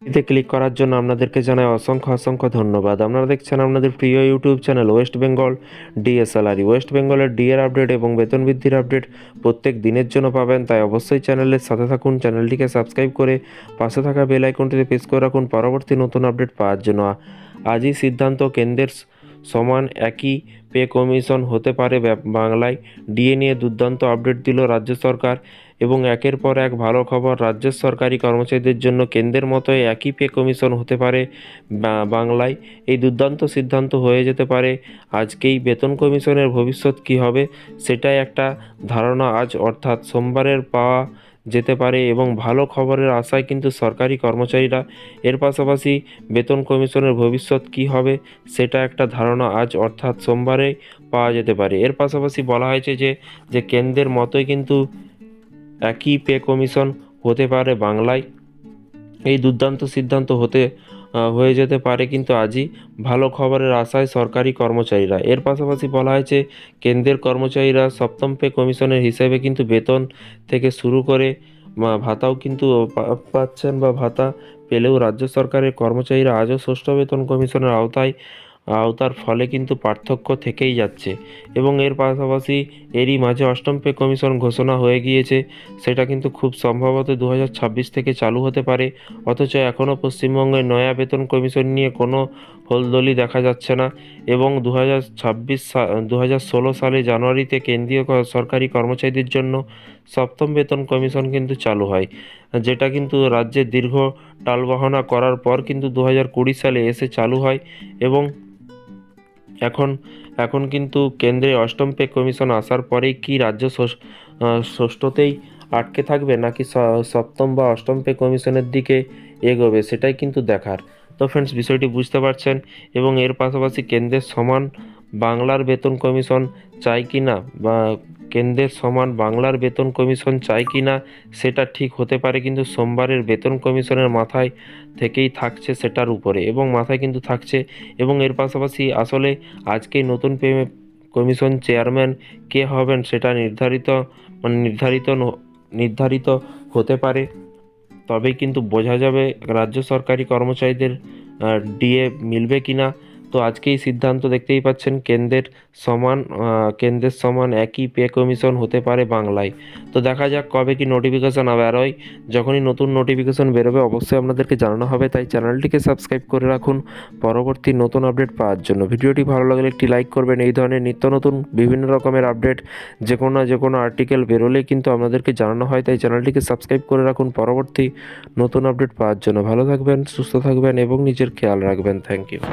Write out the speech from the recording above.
এতে ক্লিক করার জন্য আপনাদেরকে জানাই অসংখ্য অসংখ্য ধন্যবাদ। আপনারা দেখছেন আপনাদের প্রিয় YouTube channel West Bengal DA salary. West বেঙ্গলের ডিএর আপডেট এবং বেতন বৃদ্ধির আপডেট প্রত্যেক দিনের জন্য পাবেন, তাই অবশ্যই চ্যানেলের সাথে থাকুন। চ্যানেলটিকে সাবস্ক্রাইব করে পাশে থাকা বেল আইকনটিতে প্রেস করে রাখুন পরবর্তী নতুন আপডেট পাওয়ার জন্য। আজই সিদ্ধান্ত কেন্দ্রের, সমান একই পে কমিশন হতে পারে বাংলায়। ডিএ নিয়ে দুর্দান্ত আপডেট দিল রাজ্য সরকার এবং একের পর এক ভালো খবর। রাজ্য সরকারি কর্মচারীদের জন্য কেন্দ্রের মতোই একই পে কমিশন হতে পারে বাংলায়। এই দুর্দান্ত সিদ্ধান্ত হয়ে যেতে পারে আজকেই। বেতন কমিশনের ভবিষ্যৎ কী হবে সেটাই একটা ধারণা আজ অর্থাৎ সোমবারের পাওয়া যেতে পারে এবং ভালো খবরের আশায় কিন্তু সরকারি কর্মচারীরা। এর পাশাপাশি বেতন কমিশনের ভবিষ্যৎ কী হবে সেটা একটা ধারণা আজ অর্থাৎ সোমবারে পাওয়া যেতে পারে। এর পাশাপাশি বলা হয়েছে যে কেন্দ্রের মতোই কিন্তু একই পে কমিশন হতে পারে বাংলায়। এই দুর্দান্ত সিদ্ধান্ত হয়ে যেতে পারে কিন্তু আজই, ভালো খবরের আশায় সরকারি কর্মচারীরা। এর পাশাপাশি বলা হয়েছে কেন্দ্রের কর্মচারীরা সপ্তম পে কমিশনের হিসেবে কিন্তু বেতন থেকে শুরু করে ভাতাও কিন্তু পাচ্ছেন, বা ভাতা পেলেও রাজ্য সরকারের কর্মচারীরা আজও ষষ্ঠ বেতন কমিশনের আওতার ফলে কিন্তু পার্থক্য থেকেই যাচ্ছে। এবং এর পাশাপাশি এরই মাঝে অষ্টম পে কমিশন ঘোষণা হয়ে গিয়েছে, সেটা কিন্তু খুব সম্ভবত 2026 থেকে চালু হতে পারে। অথচ এখনও পশ্চিমবঙ্গে নয়া বেতন কমিশন নিয়ে কোনো হলদলি দেখা যাচ্ছে না। এবং 2016 সালে জানুয়ারিতে কেন্দ্রীয় সরকারি কর্মচারীদের জন্য সপ্তম বেতন কমিশন কিন্তু চালু হয়, যেটা কিন্তু রাজ্যের দীর্ঘ টালবাহানা করার পর কিন্তু 2020 সালে এসে চালু হয়। এবং এখন কিন্তু কেন্দ্রে অষ্টম পে কমিশন আসার পরেই কি রাজ্য ষষ্ঠতেই আটকে থাকবে, নাকি সপ্তম বা অষ্টম পে কমিশনের দিকে এগোবে, সেটাই কিন্তু দেখার। তো ফ্রেন্ডস, বিষয়টি বুঝতে পারছেন। এবং এর পাশাপাশি কেন্দ্রের সমান বাংলার বেতন কমিশন চাই কি না, বা কেন্দ্রের সমান বাংলার বেতন কমিশন চাই কি না সেটা ঠিক হতে পারে কিন্তু সোমবারের বেতন কমিশনের মাথায় থেকেই থাকছে, সেটার উপরে এবং মাথায় কিন্তু থাকছে। এবং এর পাশাপাশি আসলে আজকেই নতুন পে কমিশন চেয়ারম্যান কে হবেন সেটা নির্ধারিত হতে পারে। তবেই কিন্তু বোঝা যাবে রাজ্য সরকারি কর্মচারীদের ডিএ মিলবে কিনা। তো আজকেই সিদ্ধান্ত দেখতেই পাচ্ছেন কেন্দ্রের সমান একই পে কমিশন হতে পারে বাংলায়। তো দেখা যাক কবে কি নোটিফিকেশন বেরোয়। যখনই নতুন নোটিফিকেশন বেরোবে অবশ্যই আপনাদেরকে জানানো হবে, তাই চ্যানেলটিকে সাবস্ক্রাইব করে রাখুন পরবর্তী নতুন আপডেট পাওয়ার জন্য। ভিডিওটি ভালো লাগলে একটি লাইক করবেন। এই ধরনের নিত্য নতুন বিভিন্ন রকমের আপডেট যে কোনো আর্টিকেল বেরোলে কিন্তু আপনাদেরকে জানানো হয়, তাই চ্যানেলটিকে সাবস্ক্রাইব করে রাখুন পরবর্তী নতুন আপডেট পাওয়ার জন্য। ভালো থাকবেন, সুস্থ থাকবেন এবং নিজের খেয়াল রাখবেন। Thank you.